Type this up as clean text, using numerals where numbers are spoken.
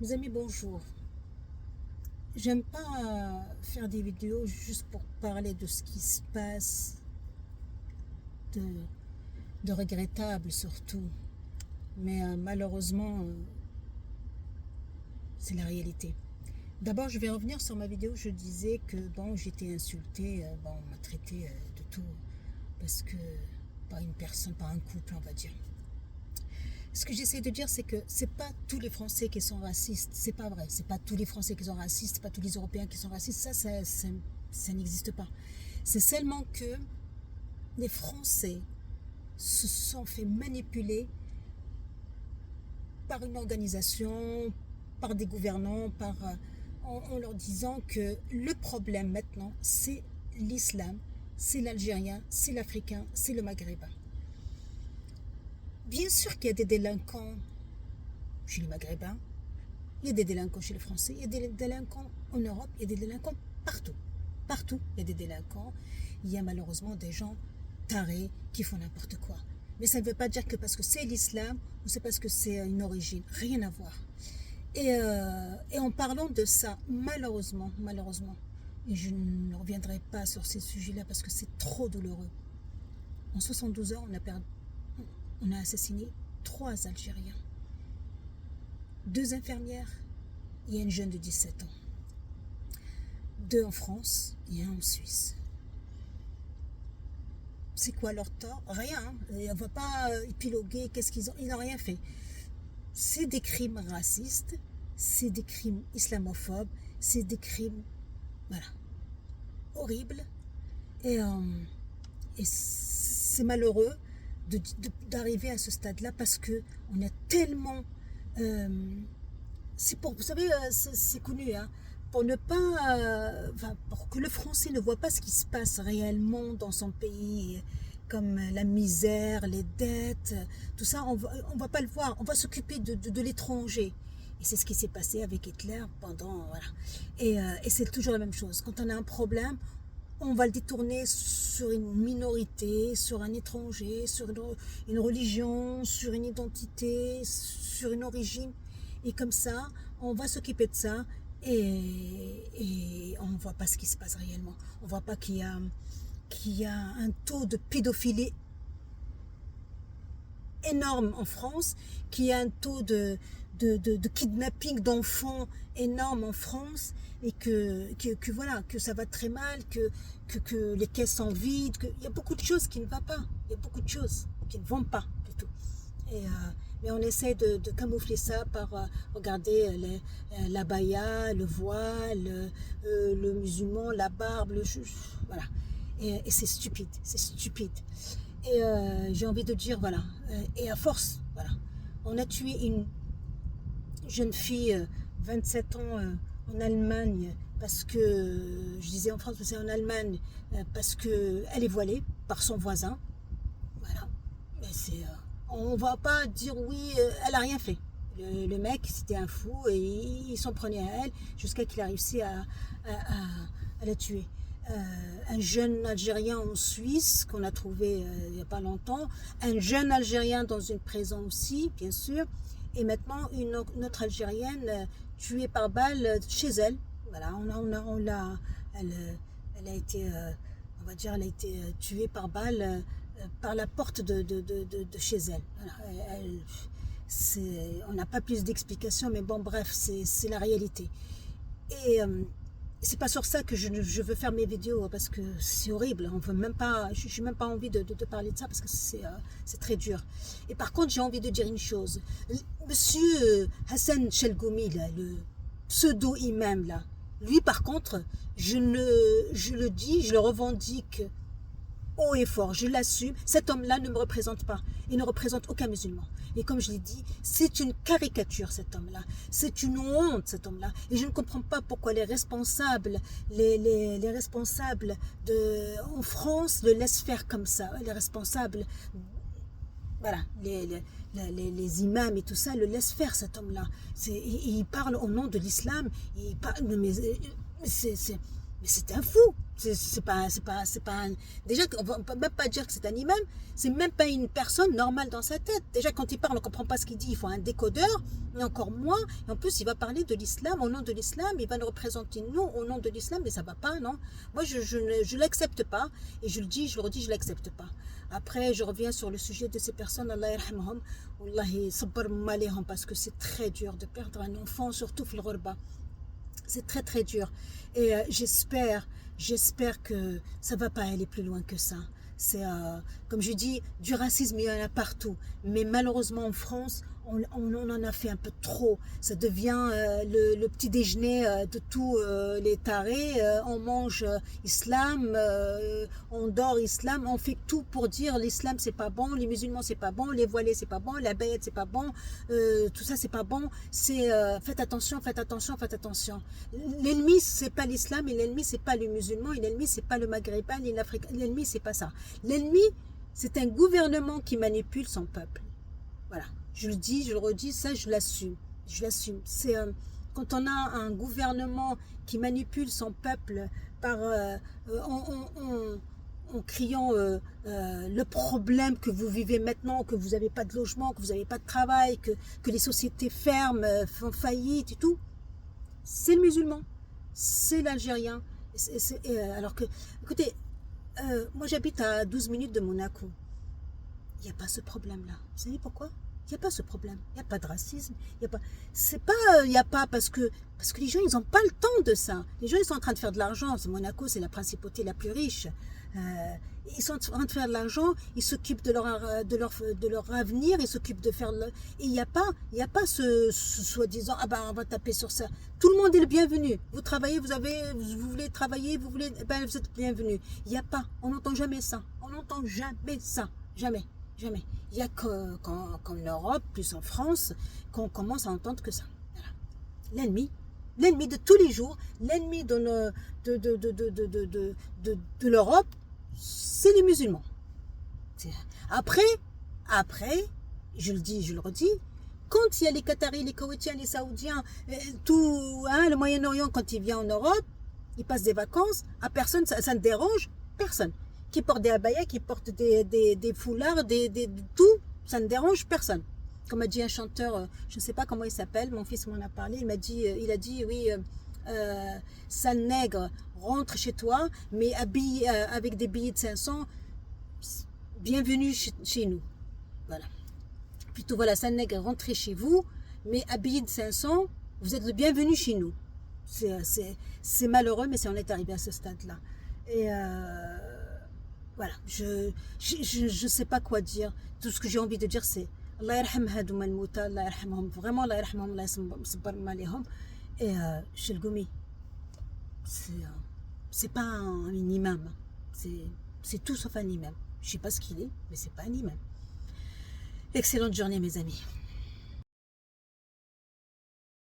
Mes amis, bonjour. J'aime pas faire des vidéos juste pour parler de ce qui se passe, de, de regrettable surtout. Mais malheureusement, c'est la réalité. D'abord, je vais revenir sur ma vidéo où je disais que bon, j'étais insultée, bon, on m'a traité de tout parce que par une personne, par un couple, on va dire. Ce que j'essaie de dire, c'est que c'est pas tous les Français qui sont racistes. C'est pas vrai. C'est pas tous les Français qui sont racistes. C'est pas tous les Européens qui sont racistes. Ça n'existe pas. C'est seulement que les Français se sont fait manipuler par une organisation, par des gouvernants, en leur disant que le problème maintenant, c'est l'islam, c'est l'Algérien, c'est l'Africain, c'est le Maghrébin. Bien sûr qu'il y a des délinquants chez les Maghrébins, il y a des délinquants chez les Français, il y a des délinquants en Europe, il y a des délinquants partout. Partout, il y a des délinquants. Il y a malheureusement des gens tarés qui font n'importe quoi. Mais ça ne veut pas dire que parce que c'est l'islam ou c'est parce que c'est une origine. Rien à voir. Et en parlant de ça, malheureusement, et je ne reviendrai pas sur ces sujets-là parce que c'est trop douloureux. En 72 heures, on a assassiné 3 Algériens, 2 infirmières et un jeune de 17 ans. 2 en France et 1 en Suisse. C'est quoi leur tort? Rien. On ne va pas épiloguer qu'est-ce qu'ils ont. Ils n'ont rien fait. C'est des crimes racistes, c'est des crimes islamophobes, c'est des crimes, voilà, horribles. Et, euh, et c'est malheureux d'arriver à ce stade-là parce que on a tellement... euh, vous savez, c'est connu, hein, pour ne pas, pour que le Français ne voit pas ce qui se passe réellement dans son pays, comme la misère, les dettes, tout ça, on va pas le voir, on va s'occuper de l'étranger. Et c'est ce qui s'est passé avec Hitler pendant, voilà. Et c'est toujours la même chose. Quand on a un problème, on va le détourner sur une minorité, sur un étranger, sur une religion, sur une identité, sur une origine. Et comme ça, on va s'occuper de ça et on ne voit pas ce qui se passe réellement. On ne voit pas qu'il y a un taux de pédophilie énorme en France, qu'il y a un taux de kidnapping d'enfants énorme en France et voilà, que ça va très mal, que les caisses sont vides, qu'il y a beaucoup de choses qui ne vont pas, il y a beaucoup de choses qui ne vont pas du tout. Mais on essaie de camoufler ça par regarder la baya, le voile, le musulman, la barbe, voilà. Et c'est stupide, c'est stupide. Et j'ai envie de dire, voilà, et à force, voilà, on a tué une jeune fille, 27 ans, en Allemagne, parce que, je disais en France, mais c'est en Allemagne, parce qu'elle est voilée par son voisin. Voilà. Mais on va pas dire oui, elle a rien fait. Le mec, c'était un fou et il s'en prenait à elle jusqu'à qu'il a réussi à la tuer. Un jeune Algérien en Suisse qu'on a trouvé il n'y a pas longtemps, un jeune Algérien dans une prison aussi, bien sûr, et maintenant une autre Algérienne tuée par balle chez elle. Voilà, elle, elle a été, on va dire, elle a été tuée par balle par la porte de chez elle. Voilà, on n'a pas plus d'explications, mais bon, bref, c'est la réalité. Et c'est pas sur ça que je veux faire mes vidéos parce que c'est horrible. On veut même pas, je n'ai même pas envie de parler de ça parce que c'est très dur. Et par contre, j'ai envie de dire une chose. Monsieur Hassan Chelgoumi, là, le pseudo-imam, là, lui, par contre, je le dis, je le revendique haut et fort, je l'assume, cet homme-là ne me représente pas. Il ne représente aucun musulman. Et comme je l'ai dit, c'est une caricature, cet homme-là. C'est une honte, cet homme-là. Et je ne comprends pas pourquoi les responsables, les responsables en France le laissent faire comme ça. Les responsables, voilà, les imams et tout ça le laissent faire, cet homme-là. Il parle au nom de l'islam. Il parle, mais c'est Mais c'est un fou. Déjà, on ne peut même pas dire que c'est un imam. C'est même pas une personne normale dans sa tête. Déjà, quand il parle, on ne comprend pas ce qu'il dit. Il faut un décodeur, et encore moins. Et en plus, il va parler de l'islam, au nom de l'islam. Il va nous représenter, nous, au nom de l'islam. Mais ça ne va pas, non. Moi, je ne l'accepte pas. Et je le dis, je le redis, je ne l'accepte pas. Après, je reviens sur le sujet de ces personnes. Allah yarhamhum. Wallahi, sabbar malihum. Parce que c'est très dur de perdre un enfant, surtout fil ghurba. C'est très très dur. Et j'espère que ça ne va pas aller plus loin que ça. C'est, comme je dis, du racisme, il y en a partout. Mais malheureusement, en France, on en a fait un peu trop. Ça devient le petit déjeuner de tous les tarés. On mange islam, on dort islam. On fait tout pour dire l'islam, c'est pas bon, les musulmans, c'est pas bon, les voilés, c'est pas bon, la baïette, c'est pas bon, tout ça, c'est pas bon. C'est faites attention, faites attention, faites attention. L'ennemi, c'est pas l'islam, et l'ennemi, c'est pas le musulman, et l'ennemi, c'est pas le maghrébin, ni l'africain. L'ennemi, c'est pas ça. L'ennemi, c'est un gouvernement qui manipule son peuple. Voilà. Je le dis, je le redis, ça, je l'assume. Je l'assume. C'est quand on a un gouvernement qui manipule son peuple par en criant le problème que vous vivez maintenant, que vous n'avez pas de logement, que vous n'avez pas de travail, que les sociétés ferment, font faillite et tout, c'est le musulman, c'est l'Algérien. Alors que, écoutez, moi j'habite à 12 minutes de Monaco. Il n'y a pas ce problème-là. Vous savez pourquoi? Il n'y a pas ce problème. Il n'y a pas de racisme. Il n'y a pas parce que les gens, ils n'ont pas le temps de ça. Les gens, ils sont en train de faire de l'argent. Monaco, c'est la principauté la plus riche. Ils sont en train de faire de l'argent. Ils s'occupent de leur avenir. Ils s'occupent de faire le... Et il n'y a pas ce soi-disant, ah ben, on va taper sur ça. Tout le monde est le bienvenu. Vous travaillez, vous voulez travailler, vous êtes bienvenu. Il n'y a pas. On n'entend jamais ça. On n'entend jamais ça. Jamais. Jamais. Il n'y a qu'en Europe, plus en France, qu'on commence à entendre que ça. Voilà. L'ennemi de tous les jours, l'ennemi de l'Europe, c'est les musulmans. Après, je le dis, je le redis, quand il y a les Qataris, les Koweïtiens, les Saoudiens, tout, le Moyen-Orient, quand il vient en Europe, il passe des vacances, à personne, ça ne dérange personne. Qui portent des abayas, qui portent des foulards, tout, ça ne dérange personne. Comme a dit un chanteur, je ne sais pas comment il s'appelle, mon fils m'en a parlé, il a dit, oui, sale nègre, rentre chez toi, mais habille avec des billets de 500, bienvenue chez nous. Voilà. Plutôt, voilà, sale nègre, rentrez chez vous, mais habillé de 500, vous êtes le bienvenu chez nous. C'est malheureux, mais on est arrivé à ce stade-là. Et voilà, je sais pas quoi dire. Tout ce que j'ai envie de dire, c'est Allah yarham hadoum al-mouta, Allah yarhamhum, vraiment Allah yarhamhum, Allah sabbar malihum. Et chez le Goumi, c'est pas un imam, c'est tout sauf un imam. Je sais pas ce qu'il est, mais c'est pas un imam. Excellente journée, mes amis.